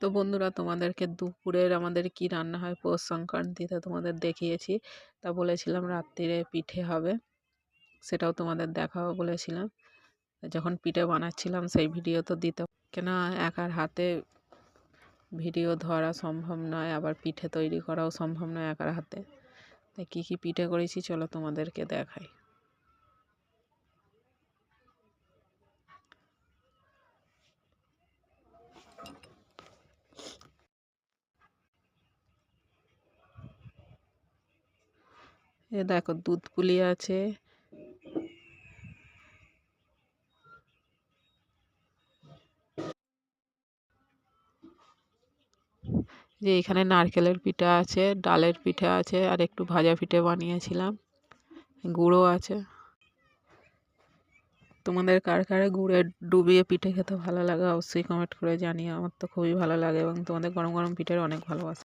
তো বন্ধুরা, তোমাদেরকে দুপুরের আমাদের কি রান্না হয় পৌষ সংক্রান্তিতে তোমাদের দেখিয়েছি। তা বলেছিলাম রাত্রিরে পিঠে হবে, সেটাও তোমাদের দেখাবো বলেছিলাম। যখন পিঠে বানাচ্ছিলাম সেই ভিডিও তো দিতে, কেন একার হাতে ভিডিও ধরা সম্ভব নয়, আবার পিঠে তৈরি করাও সম্ভব নয় একার হাতে। তাই কী কী পিঠে করেছি চলো তোমাদেরকে দেখাই। এ দেখো, দুধ পুলি আছে, যে এখানে নারকেলের পিঠা আছে, ডালের পিঠে আছে, আর একটু ভাজা পিঠে বানিয়েছিলাম, গুঁড়ো আছে। তোমাদের কার কার গুড়ে ডুবিয়ে পিঠে খেতে ভালো লাগে অবশ্যই কমেন্ট করে জানিও। আমার তো খুবই ভালো লাগে এবং তোমাদের গরম গরম পিঠের অনেক ভালোবাসা।